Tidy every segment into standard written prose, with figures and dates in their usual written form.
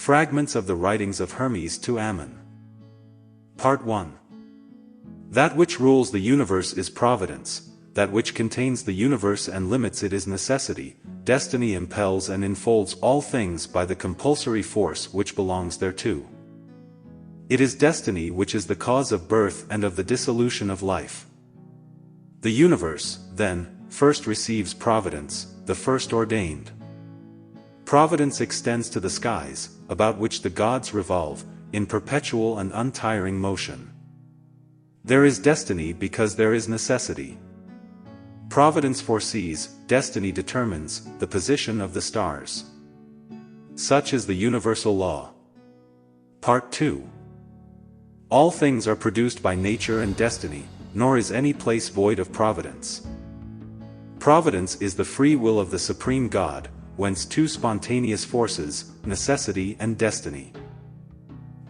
Fragments of the Writings of Hermes to Ammon. Part 1. That which rules the universe is providence, that which contains the universe and limits it is necessity. Destiny impels and enfolds all things by the compulsory force which belongs thereto. It is destiny which is the cause of birth and of the dissolution of life. The universe, then, first receives providence, the first ordained. Providence extends to the skies, about which the gods revolve, in perpetual and untiring motion. There is destiny because there is necessity. Providence foresees, destiny determines, the position of the stars. Such is the universal law. Part 2. All things are produced by nature and destiny, nor is any place void of providence. Providence is the free will of the supreme God, whence two spontaneous forces, necessity and destiny.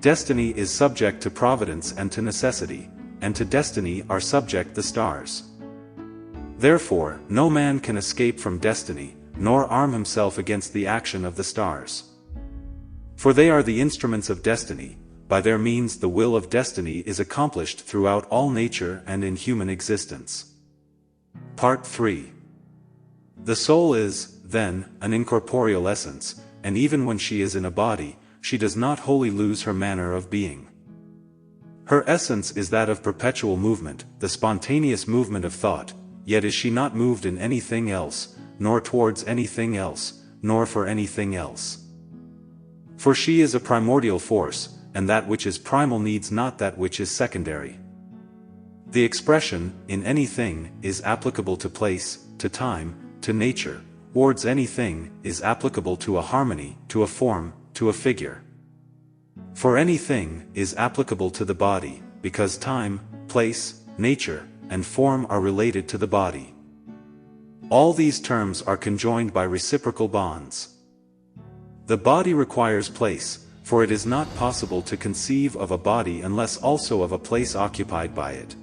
Destiny is subject to providence and to necessity, and to destiny are subject the stars. Therefore, no man can escape from destiny, nor arm himself against the action of the stars. For they are the instruments of destiny. By their means the will of destiny is accomplished throughout all nature and in human existence. Part 3. The soul is, then, an incorporeal essence, and even when she is in a body, she does not wholly lose her manner of being. Her essence is that of perpetual movement, the spontaneous movement of thought, yet is she not moved in anything else, nor towards anything else, nor for anything else. For she is a primordial force, and that which is primal needs not that which is secondary. The expression, in anything, is applicable to place, to time, to nature. Towards anything, is applicable to a harmony, to a form, to a figure. For anything, is applicable to the body, because time, place, nature, and form are related to the body. All these terms are conjoined by reciprocal bonds. The body requires place, for it is not possible to conceive of a body unless also of a place occupied by it.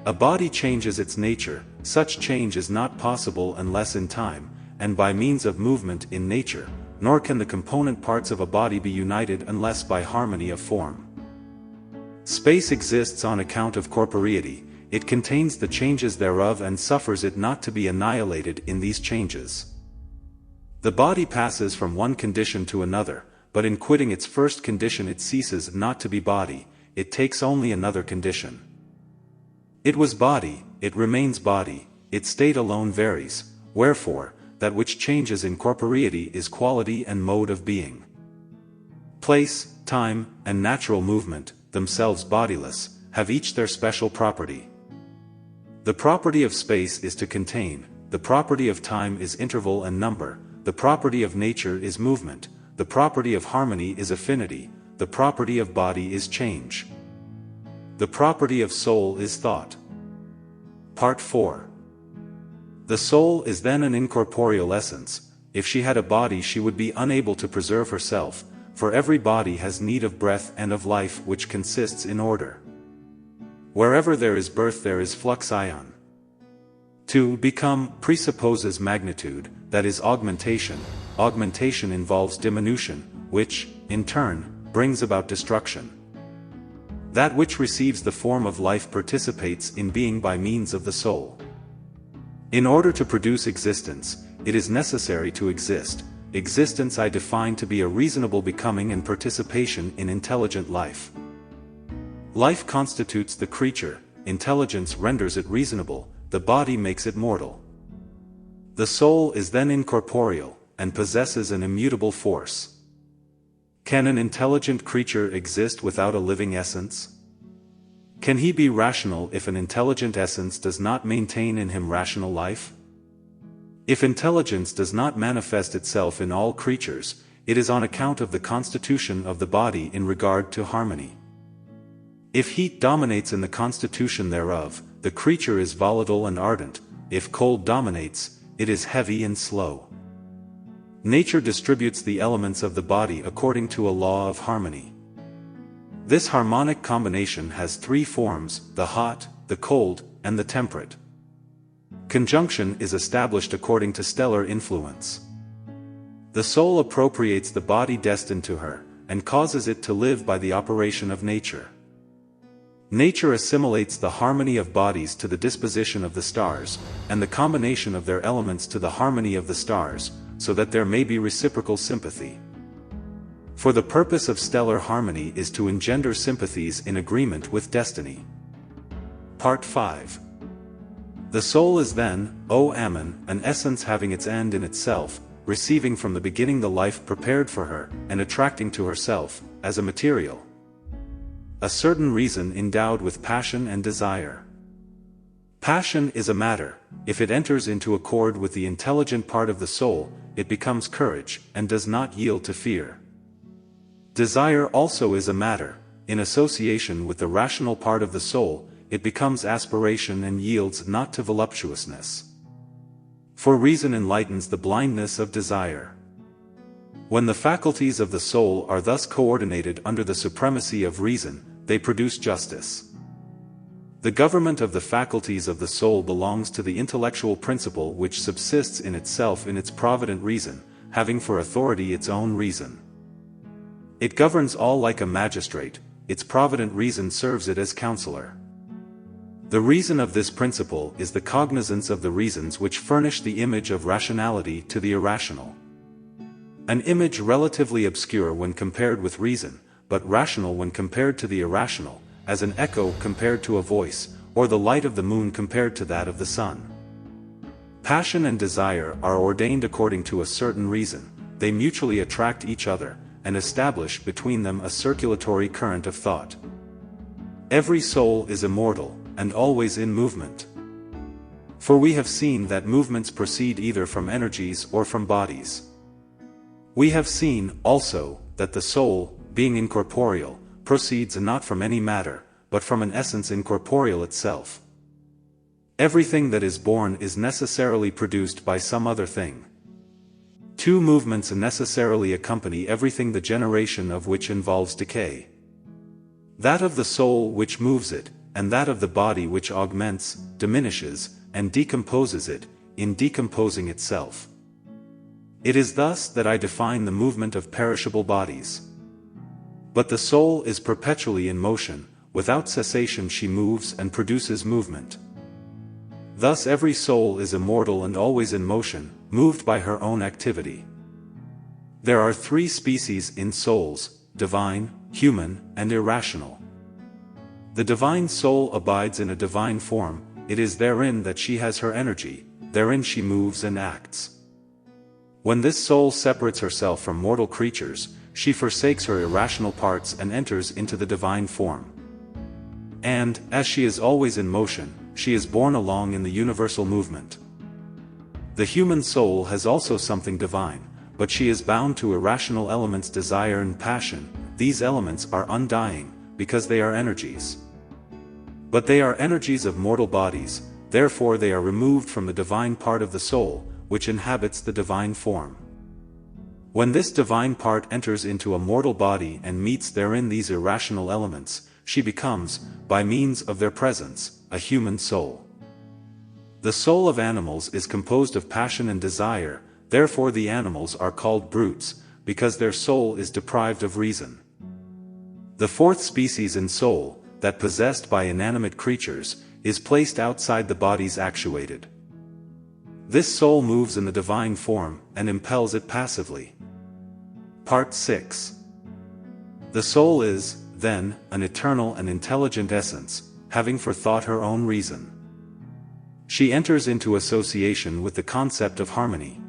A body changes its nature, such change is not possible unless in time, and by means of movement in nature, nor can the component parts of a body be united unless by harmony of form. Space exists on account of corporeity, it contains the changes thereof and suffers it not to be annihilated in these changes. The body passes from one condition to another, but in quitting its first condition it ceases not to be body, it takes only another condition. It was body, it remains body, its state alone varies, wherefore, that which changes in corporeity is quality and mode of being. Place, time, and natural movement, themselves bodiless, have each their special property. The property of space is to contain, the property of time is interval and number, the property of nature is movement, the property of harmony is affinity, the property of body is change. The property of soul is thought. Part 4. The soul is then an incorporeal essence. If she had a body she would be unable to preserve herself, for every body has need of breath and of life which consists in order. Wherever there is birth there is flux ion. To become presupposes magnitude, that is augmentation. Augmentation involves diminution, which, in turn, brings about destruction. That which receives the form of life participates in being by means of the soul. In order to produce existence, it is necessary to exist. Existence I define to be a reasonable becoming and participation in intelligent life. Life constitutes the creature, intelligence renders it reasonable, the body makes it mortal. The soul is then incorporeal, and possesses an immutable force. Can an intelligent creature exist without a living essence? Can he be rational if an intelligent essence does not maintain in him rational life? If intelligence does not manifest itself in all creatures, it is on account of the constitution of the body in regard to harmony. If heat dominates in the constitution thereof, the creature is volatile and ardent, if cold dominates, it is heavy and slow. Nature distributes the elements of the body according to a law of harmony. This harmonic combination has three forms, the hot, the cold, and the temperate. Conjunction is established according to stellar influence. The soul appropriates the body destined to her, and causes it to live by the operation of nature. Nature assimilates the harmony of bodies to the disposition of the stars, and the combination of their elements to the harmony of the stars, so that there may be reciprocal sympathy. For the purpose of stellar harmony is to engender sympathies in agreement with destiny. Part 5. The soul is then, O Ammon, an essence having its end in itself, receiving from the beginning the life prepared for her, and attracting to herself, as a material, a certain reason endowed with passion and desire. Passion is a matter. If it enters into accord with the intelligent part of the soul, it becomes courage, and does not yield to fear. Desire also is a matter. In association with the rational part of the soul, it becomes aspiration and yields not to voluptuousness. For reason enlightens the blindness of desire. When the faculties of the soul are thus coordinated under the supremacy of reason, they produce justice. The government of the faculties of the soul belongs to the intellectual principle which subsists in itself in its provident reason, having for authority its own reason. It governs all like a magistrate, its provident reason serves it as counselor. The reason of this principle is the cognizance of the reasons which furnish the image of rationality to the irrational. An image relatively obscure when compared with reason, but rational when compared to the irrational, as an echo compared to a voice, or the light of the moon compared to that of the sun. Passion and desire are ordained according to a certain reason, they mutually attract each other, and establish between them a circulatory current of thought. Every soul is immortal, and always in movement. For we have seen that movements proceed either from energies or from bodies. We have seen, also, that the soul, being incorporeal, proceeds not from any matter, but from an essence incorporeal itself. Everything that is born is necessarily produced by some other thing. Two movements necessarily accompany everything, the generation of which involves decay. That of the soul which moves it, and that of the body which augments, diminishes, and decomposes it, in decomposing itself. It is thus that I define the movement of perishable bodies. But the soul is perpetually in motion, without cessation she moves and produces movement. Thus every soul is immortal and always in motion, moved by her own activity. There are three species in souls: divine, human, and irrational. The divine soul abides in a divine form, it is therein that she has her energy, therein she moves and acts. When this soul separates herself from mortal creatures, she forsakes her irrational parts and enters into the divine form. And, as she is always in motion, she is borne along in the universal movement. The human soul has also something divine, but she is bound to irrational elements, desire and passion. These elements are undying, because they are energies. But they are energies of mortal bodies, therefore they are removed from the divine part of the soul, which inhabits the divine form. When this divine part enters into a mortal body and meets therein these irrational elements, she becomes, by means of their presence, a human soul. The soul of animals is composed of passion and desire, therefore the animals are called brutes, because their soul is deprived of reason. The fourth species in soul, that possessed by inanimate creatures, is placed outside the bodies actuated. This soul moves in the divine form, and impels it passively. Part 6. The soul is, then, an eternal and intelligent essence, having for thought her own reason. She enters into association with the concept of harmony.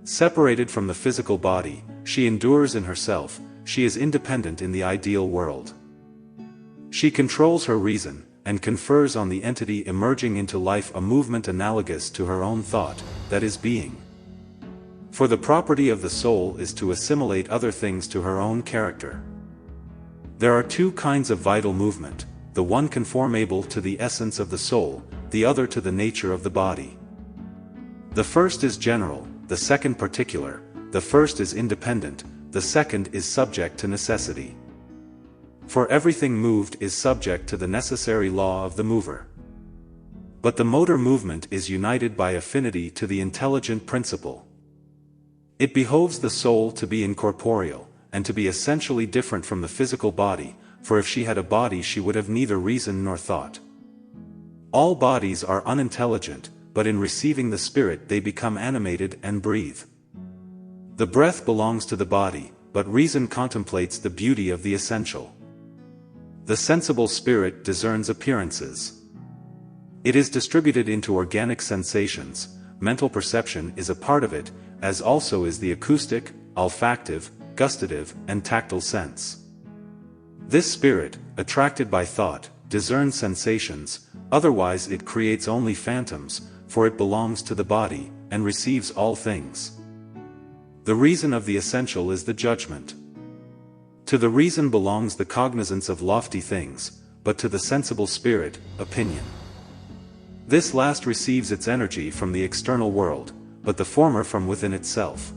Separated from the physical body, she endures in herself, she is independent in the ideal world. She controls her reason, and confers on the entity emerging into life a movement analogous to her own thought, that is being. For the property of the soul is to assimilate other things to her own character. There are two kinds of vital movement, the one conformable to the essence of the soul, the other to the nature of the body. The first is general, the second particular, the first is independent, the second is subject to necessity. For everything moved is subject to the necessary law of the mover. But the motor movement is united by affinity to the intelligent principle. It behoves the soul to be incorporeal, and to be essentially different from the physical body, for if she had a body she would have neither reason nor thought. All bodies are unintelligent, but in receiving the spirit they become animated and breathe. The breath belongs to the body, but reason contemplates the beauty of the essential. The sensible spirit discerns appearances. It is distributed into organic sensations. Mental perception is a part of it, as also is the acoustic, olfactive, gustative, and tactile sense. This spirit, attracted by thought, discerns sensations, otherwise it creates only phantoms, for it belongs to the body, and receives all things. The reason of the essential is the judgment. To the reason belongs the cognizance of lofty things, but to the sensible spirit, opinion. This last receives its energy from the external world, but the former from within itself.